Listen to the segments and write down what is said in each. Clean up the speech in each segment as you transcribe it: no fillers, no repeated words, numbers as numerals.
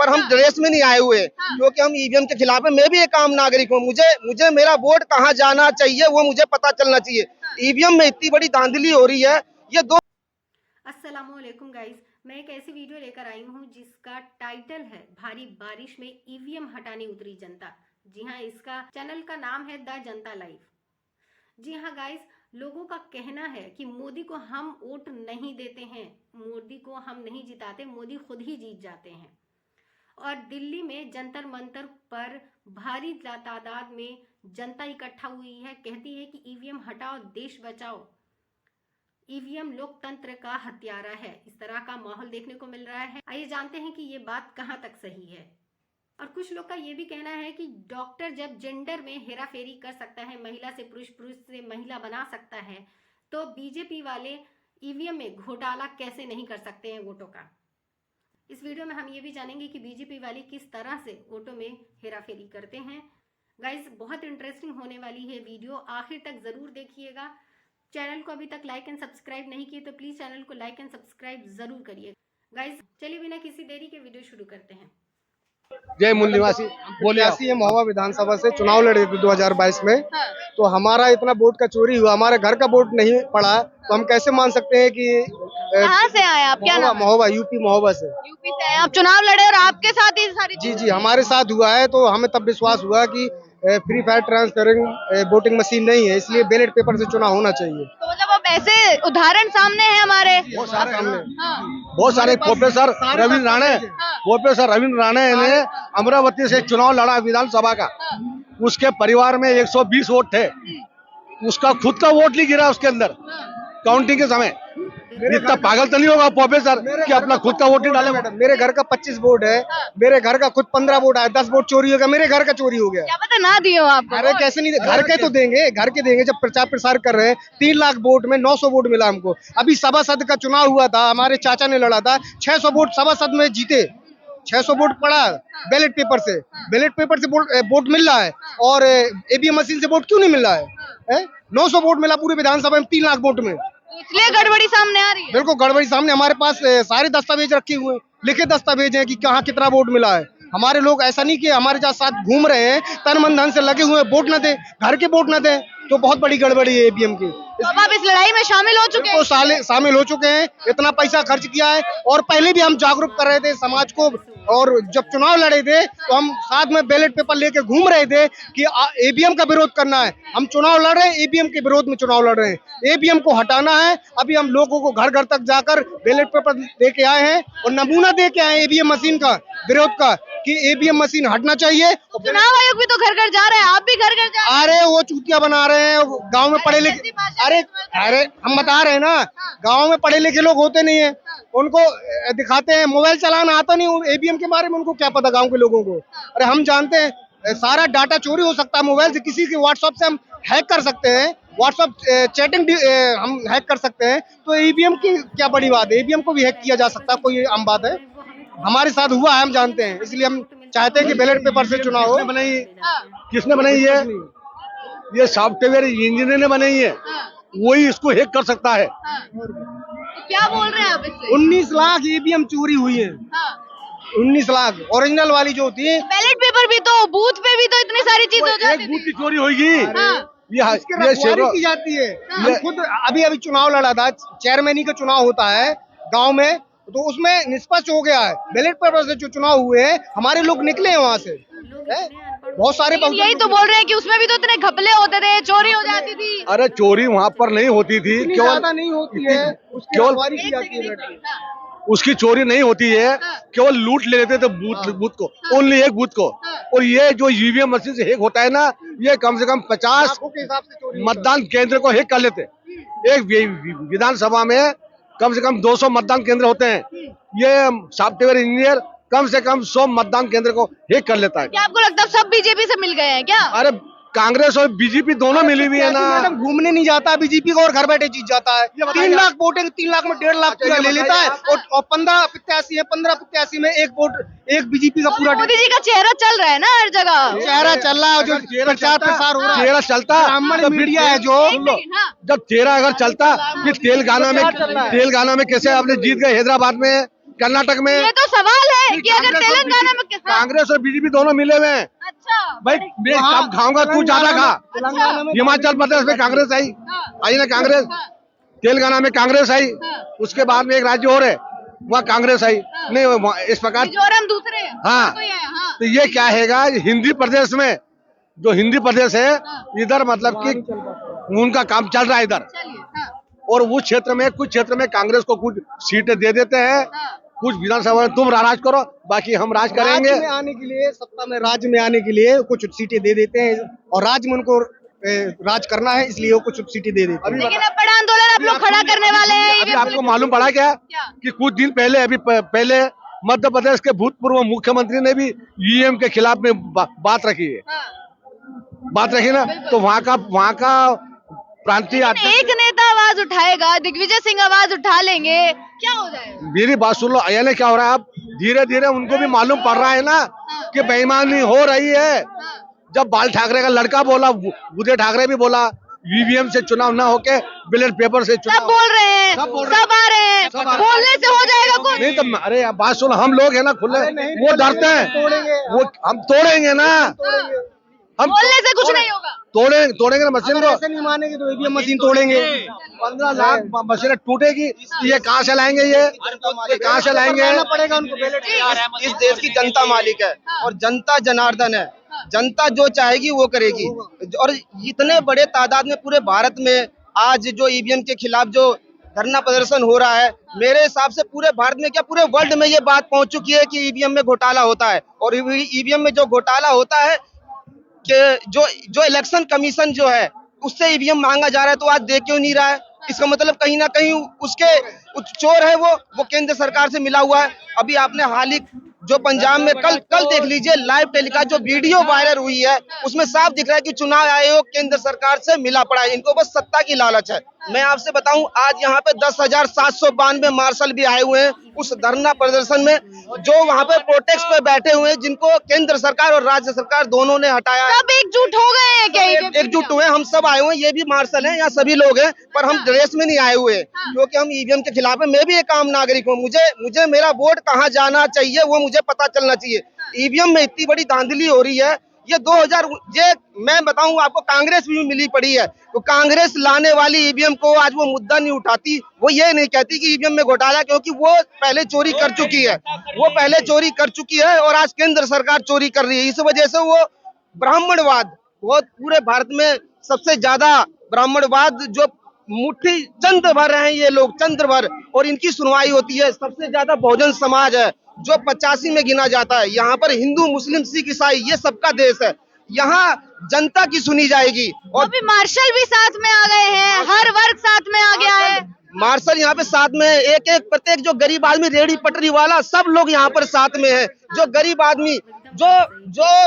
पर हम ड्रेस में नहीं आए हुए क्योंकि हम ईवीएम के खिलाफ है। मैं भी एक आम नागरिक हूँ, मुझे मेरा वोट कहाँ जाना चाहिए वो मुझे पता चलना चाहिए। ईवीएम में इतनी बड़ी धांधली हो रही है। ये दो अस्सलामुअलैकुम गाइस, मैं एक ऐसी वीडियो लेकर आई हूँ जिसका टाइटल है भारी बारिश में ईवीएम हटाने उतरी जनता। जी हाँ, इसका चैनल का नाम है द जनता लाइव। जी हाँ गाइस, लोगों का कहना है कि मोदी को हम वोट नहीं देते हैं, मोदी को हम नहीं जिताते, मोदी खुद ही जीत जाते हैं। और दिल्ली में जंतर मंतर पर भारी तादाद में जनता इकट्ठा हुई है, कहती है कि ईवीएम हटाओ, देश बचाओ। ईवीएम लोकतंत्र का हत्यारा है, इस तरह का माहौल देखने को मिल रहा है। आइए जानते हैं कि ये बात कहां तक सही है। और कुछ लोग का ये भी कहना है कि डॉक्टर जब जेंडर में हेराफेरी कर सकता है, महिला से पुरुष, पुरुष से महिला बना सकता है, तो बीजेपी वाले ईवीएम में घोटाला कैसे नहीं कर सकते हैं वोटों का। इस वीडियो में हम ये भी जानेंगे कि बीजेपी वाले किस तरह से वोटों में हेराफेरी करते हैं। गाइस, बहुत इंटरेस्टिंग होने वाली है वीडियो, आखिर तक जरूर देखिएगा। चैनल को अभी तक लाइक एंड सब्सक्राइब नहीं किए तो प्लीज चैनल को लाइक एंड सब्सक्राइब जरूर करिए। गाइस, चलिए बिना किसी देरी के वीडियो शुरू करते हैं। जय मूल निवासी बोले है महोबा विधानसभा से चुनाव लड़े थे 2022 में। तो हमारा इतना वोट का चोरी हुआ, हमारे घर का वोट नहीं पड़ा, तो हम कैसे मान सकते हैं कि कहाँ से आए आप? क्या नाम? महोबा, यूपी महोबा से। यूपी से आए आप, चुनाव लड़े और आपके साथ ही सारी जी हमारे साथ हुआ है। तो हमें तब विश्वास हुआ कि free fire transferring voting machine नहीं है, इसलिए बैलेट पेपर से चुनाव होना चाहिए। तो मतलब अब ऐसे उदाहरण सामने है हमारे बहुत सारे सामने। बहुत सारे प्रोफेसर रविंद्र राणे ने अमरावती से चुनाव लड़ा विधानसभा का। उसके परिवार में 120 वोट थे, उसका खुद का वोट नहीं गिरा उसके अंदर काउंटिंग के समय। इतना पागल तो नहीं होगा प्रोफेसर कि अपना खुद का वोट नहीं डाले। मैडम, मेरे घर का 25 वोट है, मेरे घर का खुद 15 वोट आया, 10 वोट चोरी हो गया, मेरे घर का चोरी हो गया। क्या पता ना दिए हो आप? अरे कैसे नहीं, घर के तो देंगे, घर के देंगे। जब प्रचार प्रसार कर रहे हैं 3 लाख वोट में 900 वोट मिला हमको। अभी सभासद का चुनाव हुआ था, हमारे चाचा ने लड़ा था, 600 वोट सभासद में जीते, 600 वोट पड़ा बैलेट पेपर से। बैलेट पेपर से वोट मिल रहा है और ईवीएम मशीन से वोट क्यों नहीं मिल रहा है? 900 वोट मिला पूरे विधानसभा में 3 लाख वोट में। इसलिए गड़बड़ी सामने आ रही है। बिल्कुल गड़बड़ी सामने। हमारे पास सारे दस्तावेज रखे हुए हैं, लिखे दस्तावेज हैं कि कहाँ कितना वोट मिला है। हमारे लोग ऐसा नहीं कि हमारे साथ घूम रहे हैं, तन मन धन से लगे हुए, वोट न दे, घर के वोट न दे, तो बहुत बड़ी गड़बड़ी है ईवीएम की। तो अब आप इस लड़ाई में शामिल हो चुके हैं? शामिल हो चुके हैं, इतना पैसा खर्च किया है। और पहले भी हम जागरूक कर रहे थे समाज को, और जब चुनाव लड़े थे तो हम साथ में बैलेट पेपर लेके घूम रहे थे कि ईवीएम का विरोध करना है। हम चुनाव लड़ रहे हैं, ईवीएम के विरोध में चुनाव लड़ रहे हैं, ईवीएम को हटाना है। अभी हम लोगों को घर घर तक जाकर बैलेट पेपर दे के आए हैं और नमूना दे के आए हैं ईवीएम मशीन का विरोध का, कि ईवीएम मशीन हटना चाहिए। चुनाव आयोग भी तो घर घर जा रहे हैं, आप भी घर घर जा रहे हैं। अरे वो चूतिया बना रहे हैं, गांव में पढ़े लिखे, अरे हम बता रहे हैं ना, गांव में पढ़े लिखे लोग होते नहीं है, उनको दिखाते हैं, मोबाइल चलाना आता नहीं, ईवीएम के बारे में उनको क्या पता गांव के लोगों को। अरे हम जानते हैं सारा डाटा चोरी हो सकता है मोबाइल से, किसी के व्हाट्सएप से हम हैक कर सकते हैं, व्हाट्सएप चैटिंग हम हैक कर सकते हैं। तो ईवीएम की क्या बड़ी बात है, ईवीएम को भी हैक किया जा सकता है, कोई आम बात है। हमारे साथ हुआ है, हम जानते हैं, इसलिए हम चाहते हैं कि बैलेट पेपर से चुनाव हो। किसने बनाई है? ये सॉफ्टवेयर इंजीनियर ने बनाई है, वही इसको हैक कर सकता है। तो क्या बोल रहे हैं आप इससे? 19 लाख ईवीएम चोरी हुई है। 19 लाख ओरिजिनल वाली जो होती है। बैलेट पेपर भी तो, बूथ पे भी तो इतनी सारी चीज हो जाती एक बूथ की चोरी होगी। ये की जाती है। हम खुद अभी चुनाव लड़ा था, चेयरमैनी का चुनाव होता है गांव में, तो उसमें निष्पक्ष हो गया है। बैलेट पेपर से जो चुनाव हुए हैं, हमारे लोग निकले हैं वहाँ से, बहुत सारे। यही तो बोल रहे हैं कि उसमें भी तो इतने घपले होते थे, चोरी हो जाती थी। अरे चोरी वहाँ पर नहीं होती थी, केवल नहीं होती है, केवल की जाती है। उसकी चोरी नहीं होती है, केवल लूट ले लेते थे बूथ को, ओनली एक बूथ को। और ये जो ईवीएम मशीन से हैक होता है ना, ये कम से कम 50 मतदान केंद्र को हैक कर लेते। एक विधानसभा में कम से कम 200 मतदान केंद्र होते हैं, ये सॉफ्टवेयर इंजीनियर कम से कम 100 मतदान केंद्र को हैक कर लेता है। क्या आपको लगता है सब बीजेपी से मिल गए हैं क्या? अरे कांग्रेस और बीजेपी दोनों मिली हुई है ना। मैडम घूमने नहीं जाता बीजेपी को और घर बैठे जीत जाता है। 3 लाख वोट है, 3 लाख में 1.5 लाख पूरा ले लेता है, और 15 प्रत्याशी है, 15 प्रत्याशी में एक वोट एक बीजेपी का पूरा। मोदी जी का चेहरा चल रहा है ना हर जगह, चेहरा चल रहा है, जो प्रचार प्रसार हो रहा है, चेहरा चलता, ब्राह्मण मीडिया है जो, जब चेहरा अगर चलता, फिर तेलंगाना में कैसे आपने जीत गए हैदराबाद में, कर्नाटक में ये तो सवाल है कि अगर तेलंगाना में कांग्रेस और बीजेपी दोनों मिले हुए हैं। अच्छा भाई मैं कम खाऊंगा, तू ज्यादा खा। हिमाचल प्रदेश में कांग्रेस आई ना कांग्रेस, तेलंगाना में कांग्रेस आई, उसके बाद में एक राज्य और है वहाँ कांग्रेस आई नहीं, इस प्रकार मिजोरम दूसरे हैं। हाँ। कोई है, हाँ। तो ये क्या हैगा, हिंदी प्रदेश में जो हिंदी प्रदेश है इधर मतलब कि उनका काम चल रहा है इधर, चलिए, हाँ। और उस क्षेत्र में कुछ क्षेत्र में कांग्रेस को कुछ सीटें दे देते हैं, हाँ। कुछ विधानसभा में तुम राज करो, बाकी हम राज करेंगे। राज्य में आने के लिए, सत्ता में राज्य में आने के लिए कुछ सीटें दे देते हैं और राज्य में उनको राज करना है, इसलिए वो कुछ सीटें दे देते हैं। लेकिन अब बड़ा आंदोलन आप लोग खड़ा करने वाले हैं। अभी आपको मालूम पड़ा क्या कि कुछ दिन पहले अभी पहले मध्य प्रदेश के भूतपूर्व मुख्यमंत्री ने भी ईवीएम के खिलाफ में बात रखी है, बात रखी ना, तो वहाँ का प्रांतीय एक नेता आवाज उठाएगा, दिग्विजय सिंह आवाज उठा लेंगे, क्या हो जाएगा? मेरी बात सुन लो, यानी क्या हो रहा है, अब धीरे धीरे उनको भी मालूम पड़ रहा है ना कि बेईमानी हो रही है। जब बाल ठाकरे का लड़का बोला, उदय ठाकरे भी बोला ईवीएम से चुनाव ना होके बैलेट पेपर से सब चुनाव, बोल रहे हैं, सब आ रहे हैं, बोलने से हो जाएगा कुछ? नहीं तो अरे बात सुन, हम लोग है ना खुले, वो डरते हैं, वो हम तोड़ेंगे ना, हम बोलने से कुछ नहीं होगा। तोड़ेंगे ना मशीन को, ऐसे नहीं मानेंगे तो ईवीएम मशीन तोड़ेंगे। 15 लाख मशीन टूटेगी, ये कहाँ से लाएंगे, ये कहाँ से लाएंगे? पड़ेगा उनको बैलेट। इस देश की जनता मालिक है और जनता जनार्दन है, जनता जो चाहेगी वो करेगी। और इतने बड़े तादाद में पूरे भारत में आज जो ईवीएम के खिलाफ जो धरना प्रदर्शन हो रहा है, मेरे हिसाब से पूरे भारत में क्या पूरे वर्ल्ड में ये बात पहुंच चुकी है कि ईवीएम में घोटाला होता है। और ईवीएम में जो घोटाला होता है कि जो इलेक्शन कमीशन जो है उससे ईवीएम मांगा जा रहा है, तो आज दे क्यों नहीं रहा है? इसका मतलब कहीं ना कहीं उसके चोर है वो केंद्र सरकार से मिला हुआ है। अभी आपने हाल ही जो पंजाब में कल देख लीजिए लाइव टेलीकास्ट जो वीडियो वायरल हुई है, उसमें साफ दिख रहा है कि चुनाव आयोग केंद्र सरकार से मिला पड़ा है, इनको बस सत्ता की लालच है। मैं आपसे बताऊं, आज यहाँ पे 10,792 मार्शल भी आए हुए हैं उस धरना प्रदर्शन में, जो वहाँ पे प्रोटेस्ट पे बैठे हुए हैं, जिनको केंद्र सरकार और राज्य सरकार दोनों ने हटाया है। सब एकजुट हो गए हैं क्या? एकजुट हुए, हम सब आए हुए हैं, ये भी मार्शल हैं, यहाँ सभी लोग हैं, पर हम ड्रेस में नहीं आए हुए हैं क्योंकि हम ईवीएम के खिलाफ है। मैं भी एक आम नागरिक हूँ, मुझे मेरा वोट कहाँ जाना चाहिए वो मुझे पता चलना चाहिए। ईवीएम में इतनी बड़ी धांधली हो रही है, ये 2000 मैं बताऊं आपको, कांग्रेस भी मिली पड़ी है, तो कांग्रेस लाने वाली ईवीएम को आज वो मुद्दा नहीं उठाती, वो ये नहीं कहती कि ईवीएम में घोटाला, क्योंकि वो पहले चोरी कर चुकी है, और आज केंद्र सरकार चोरी कर रही है। इस वजह से वो ब्राह्मणवाद, बहुत पूरे भारत में सबसे ज्यादा ब्राह्मणवाद जो मुट्ठी चंद्र भर हैं ये लोग, चंद्र भर, और इनकी सुनवाई होती है। सबसे ज्यादा बहुजन समाज है जो 85 में गिना जाता है। यहाँ पर हिंदू, मुस्लिम, सिख, ईसाई ये सबका देश है, यहाँ जनता की सुनी जाएगी। और अभी मार्शल भी साथ में आ गए हैं, हर वर्ग साथ में आ गया है। मार्शल यहाँ पे साथ में, एक प्रत्येक जो गरीब आदमी, रेहड़ी पटरी वाला, सब लोग यहाँ पर साथ में है। जो गरीब आदमी, जो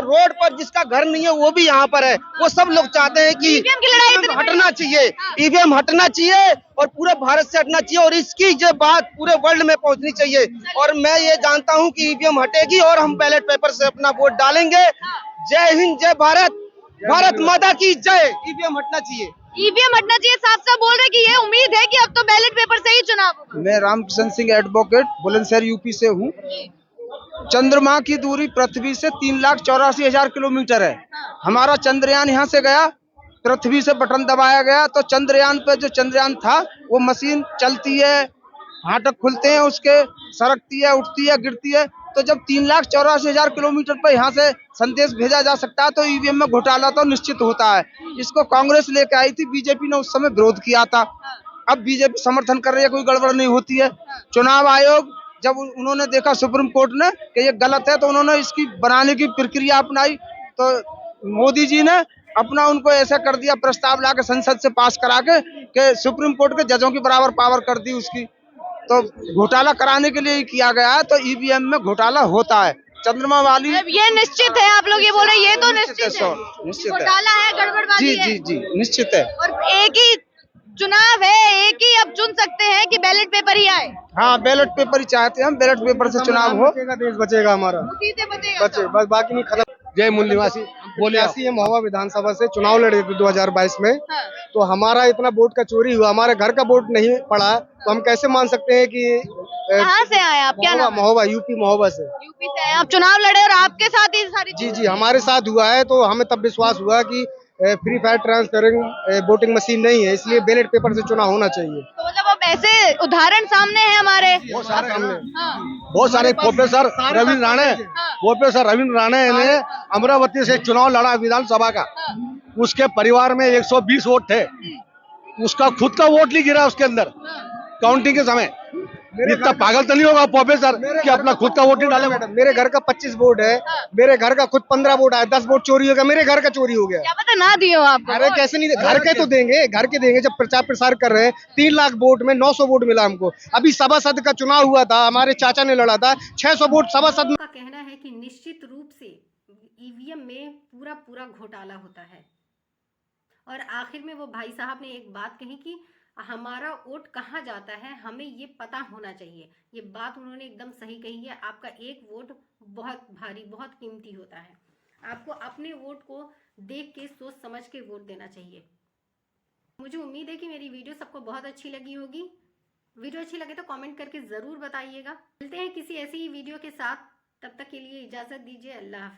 रोड पर जिसका घर नहीं है वो भी यहाँ पर है। वो सब लोग चाहते हैं कि ईवीएम हटना चाहिए, ईवीएम हटना चाहिए और पूरे भारत से हटना चाहिए, और इसकी ये बात पूरे वर्ल्ड में पहुंचनी चाहिए। और मैं ये जानता हूँ कि ईवीएम हटेगी और हम बैलेट पेपर से अपना वोट डालेंगे। जय हिंद, जय भारत, भारत माता की जय। ईवीएम हटना चाहिए, ईवीएम हटना चाहिए। साफ साफ बोल रहे कि ये उम्मीद है कि अब तो बैलेट पेपर से ही चुनाव होगा। मैं रामकिशन सिंह एडवोकेट बुलंदशहर यूपी से हूँ। चंद्रमा की दूरी पृथ्वी से 3,84,000 किलोमीटर है। हमारा चंद्रयान यहाँ से गया, पृथ्वी से बटन दबाया गया तो चंद्रयान पे जो चंद्रयान था वो मशीन चलती है, फाटक खुलते हैं उसके, सरकती है, उठती है, गिरती है। तो जब 3,84,000 किलोमीटर पर यहाँ से संदेश भेजा जा सकता है तो ईवीएम में घोटाला तो निश्चित होता है। इसको कांग्रेस लेके आई थी, बीजेपी ने उस समय विरोध किया था। अब बीजेपी समर्थन कर रही है, कोई गड़बड़ नहीं होती है। चुनाव आयोग जब उन्होंने देखा सुप्रीम कोर्ट ने कि ये गलत है तो उन्होंने इसकी बनाने की प्रक्रिया अपनाई, तो मोदी जी ने अपना उनको ऐसा कर दिया, प्रस्ताव लाके संसद से पास करा के कि सुप्रीम कोर्ट के जजों की बराबर पावर कर दी उसकी। तो घोटाला कराने के लिए ही किया गया है। तो ईवीएम में घोटाला होता है। चंद्रमा वाली ये निश्चित है, आप लोग ये बोल रहे हैं, ये तो निश्चित है, निश्चित है, घोटाला है, गड़बड़बाजी है। जी जी जी निश्चित है। और एक ही चुनाव है, एक ही अब चुन सकते हैं कि बैलेट पेपर ही आए। हाँ, बैलेट पेपर ही चाहते हैं हम, बैलेट पेपर से चुनाव हो, देश बचेगा हमारा, उसी से बचेगा। बस बाकी नहीं, खत्म। जय मूल निवासी बोलिए आप। ऐसी है महोबा विधानसभा से चुनाव लड़े थे 2022 में, तो हमारा इतना वोट का चोरी हुआ, हमारे घर का वोट नहीं पड़ा, तो हम कैसे मान सकते हैं कि कहाँ से आए आप, क्या नाम है? महोबा यूपी महोबा से। यूपी से आए आप, चुनाव लड़े और आपके साथ ही सारी जी जी, हमारे साथ हुआ है, तो हमें तब विश्वास हुआ कि free fire transferring voting machine नहीं है, इसलिए बैलेट पेपर से चुनाव होना चाहिए। तो मतलब अब ऐसे उदाहरण सामने है हमारे। बहुत सारे सामने बहुत सारे प्रोफेसर रविंद्र राणे, प्रोफेसर रविंद्र राणे ने अमरावती से चुनाव लड़ा विधानसभा का, उसके परिवार में 120 वोट थे, उसका खुद का वोट नहीं गिरा उसके अंदर काउंटिंग के समय। इतना पागल तो नहीं होगा प्रोफेसर कि अपना खुद का वोट नहीं डाले। मैडम, मेरे घर का 25 वोट है, मेरे घर का खुद 15 वोट आया, 10 वोट चोरी हो गया, मेरे घर का चोरी हो गया। क्या पता ना दिए हो आपको। अरे कैसे नहीं, घर के तो देंगे, घर के देंगे। जब प्रचार प्रसार कर रहे हैं, 3 लाख वोट में 900 वोट मिला हमको। अभी सभासद का चुनाव हुआ था, हमारे चाचा ने लड़ा था, 600 वोट सभासद। का कहना है कि निश्चित रूप से ईवीएम में पूरा पूरा घोटाला होता है। और आखिर में वो भाई साहब ने एक बात कही कि हमारा वोट कहाँ जाता है, हमें ये पता होना चाहिए। ये बात उन्होंने एकदम सही कही है। आपका एक वोट बहुत भारी, बहुत कीमती होता है। आपको अपने वोट को देख के सोच समझ के वोट देना चाहिए। मुझे उम्मीद है कि मेरी वीडियो सबको बहुत अच्छी लगी होगी। वीडियो अच्छी लगे तो कमेंट करके ज़रूर बताइएगा। मिलते हैं किसी ऐसी ही वीडियो के साथ, तब तक के लिए इजाज़त दीजिए। अल्लाह हाफ़िज़।